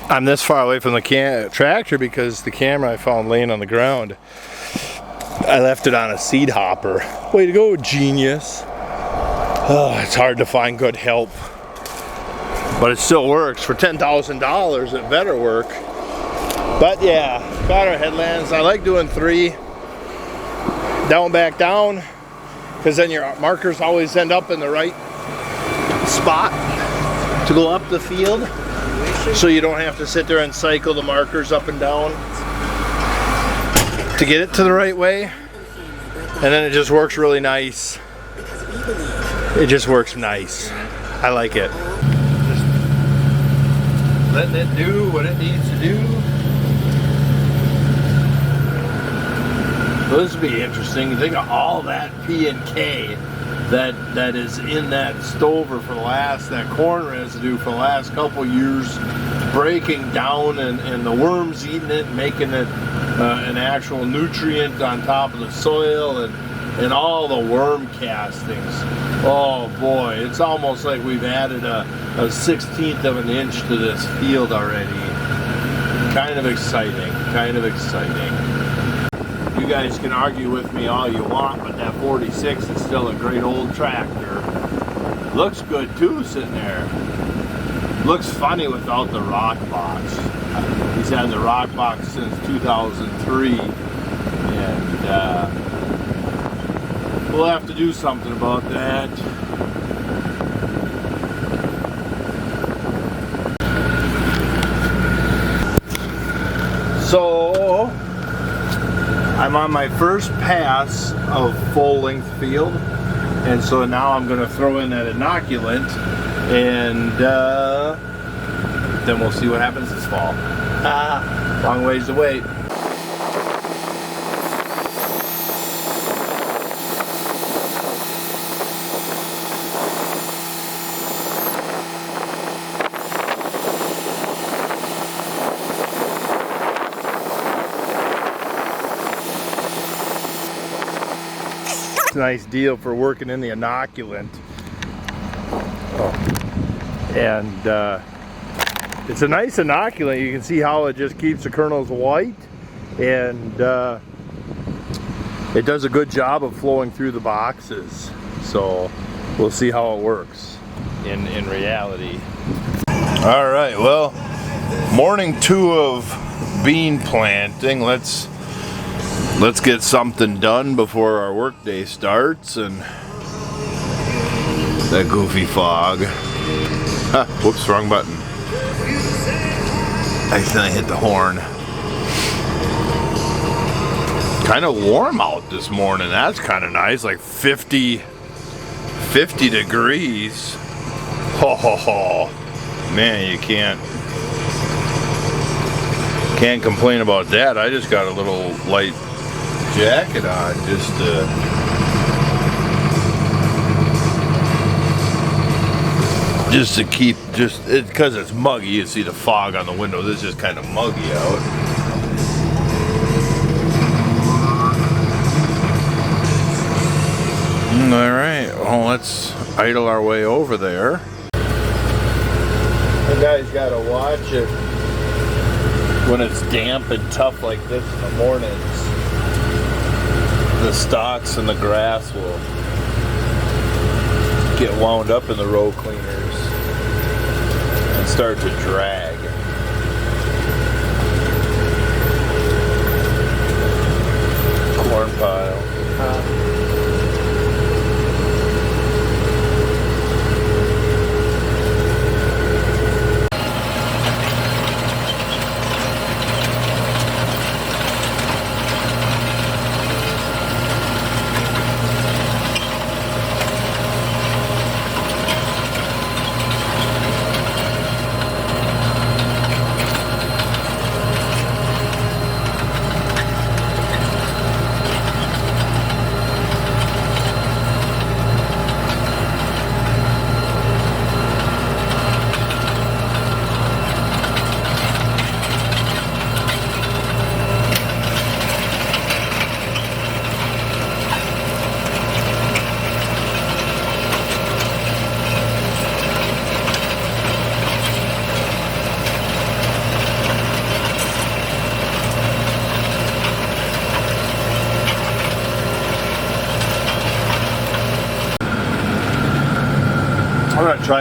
I'm this far away from the tractor because the camera I found laying on the ground, I left it on a seed hopper. Way to go, genius. Oh, it's hard to find good help, but it still works. For $10,000 it better work. But yeah, got our headlands. I like doing 3 down, back, down, because then your markers always end up in the right spot to go up the field, so you don't have to sit there and cycle the markers up and down to get it to the right way. And then it just works really nice. It just works nice. I like it. Just letting it do what it needs to do. So this will be interesting. Think of all that P and K that is in that stover for the last, that corn residue for the last couple years, breaking down, and the worms eating it, making it an actual nutrient on top of the soil, and all the worm castings. Oh boy, it's almost like we've added a 1/16 of an inch to this field already. Kind of exciting, kind of exciting. You guys can argue with me all you want, but that 46 is still a great old tractor. Looks good too sitting there. Looks funny without the rock box. He's had the rock box since 2003, and we'll have to do something about that. So I'm on my first pass of full length field, and so now I'm going to throw in that inoculant, and then we'll see what happens this fall. Long ways to wait. It's a nice deal for working in the inoculant. And it's a nice inoculant. You can see how it just keeps the kernels white, and it does a good job of flowing through the boxes. So we'll see how it works in reality. All right, well, morning 2 of bean planting. Let's get something done before our work day starts. And that goofy fog. Whoops, wrong button. I accidentally hit the horn. Kind of warm out this morning. That's kind of nice, like 50 degrees. Ho ho ho. Man, you can't complain about that. I just got a little light jacket on just to keep, because it's muggy. You see the fog on the window. This is just kind of muggy out. All right, well, let's idle our way over there. You guys gotta watch it when it's damp and tough like this in the mornings. The stalks and the grass will get wound up in the row cleaners and start to drag. Corn pile.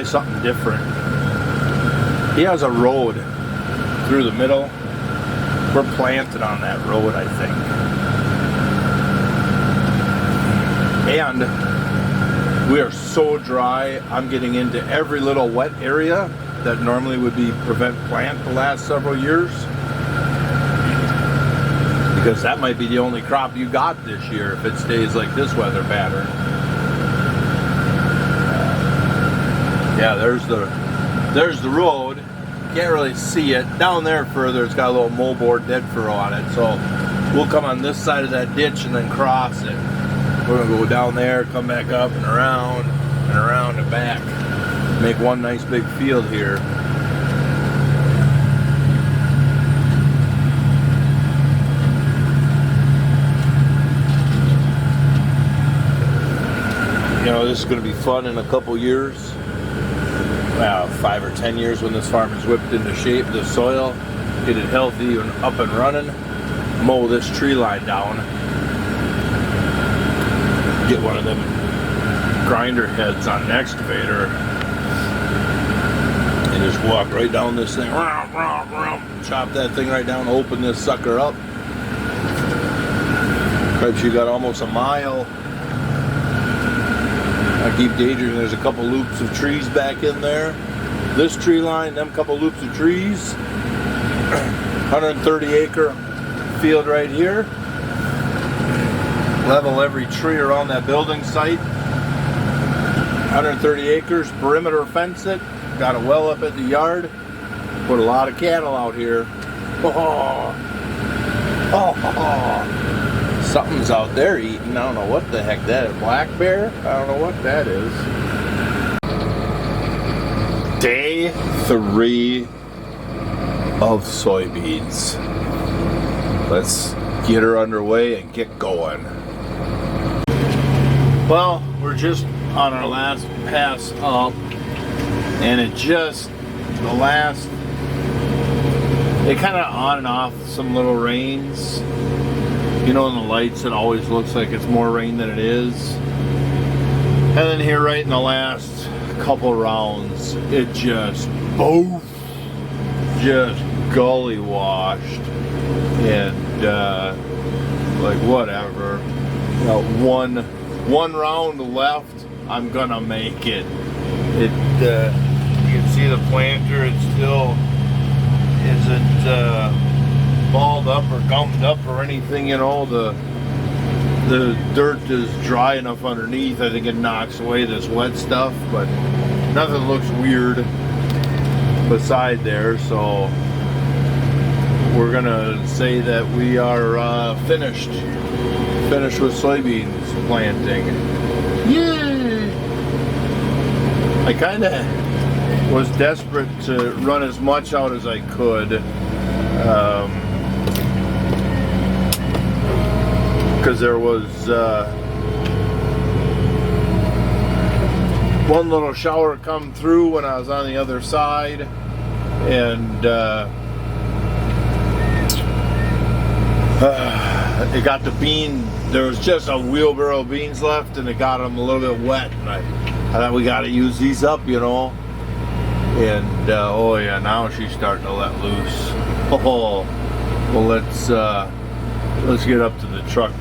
try something different. He has a road through the middle. We're planted on that road, I think. And we are so dry, I'm getting into every little wet area that normally would be prevent plant the last several years. Because that might be the only crop you got this year if it stays like this weather pattern. Yeah, there's the road. Can't really see it. Down there further, it's got a little moldboard dead furrow on it. So we'll come on this side of that ditch and then cross it. We're gonna go down there, come back up and around and back. Make one nice big field here. You know, this is going to be fun in a couple years. 5 or 10 years when this farm is whipped into shape, the soil, get it healthy and up and running, mow this tree line down, get one of them grinder heads on an excavator, and just walk right down this thing, chop that thing right down, open this sucker up. Perhaps you got almost a mile. I keep daydreaming there's a couple loops of trees back in there. This tree line, them couple loops of trees. 130 acre field right here. Level every tree around that building site. 130 acres, perimeter fence it. Got a well up at the yard. Put a lot of cattle out here. Something's out there eating. I don't know what the heck that is. Black bear? I don't know what that is. Day 3 of soybeans. Let's get her underway and get going. Well, we're just on our last pass up, and it kind of on and off some little rains. You know, in the lights it always looks like it's more rain than it is. And then here right in the last couple rounds, it just gully washed. And like whatever. You know, one round left, I'm gonna make it. You can see the planter, it still isn't balled up or gummed up or anything, you know. The dirt is dry enough underneath. I think it knocks away this wet stuff, but nothing looks weird beside there. So we're gonna say that we are finished with soybeans planting. Yay! I kind of was desperate to run as much out as I could. Because there was one little shower come through when I was on the other side, and it got the bean. There was just a wheelbarrow of beans left, and it got them a little bit wet. And I thought we got to use these up, you know. And oh yeah, now she's starting to let loose. Oh, well, let's get up to the truck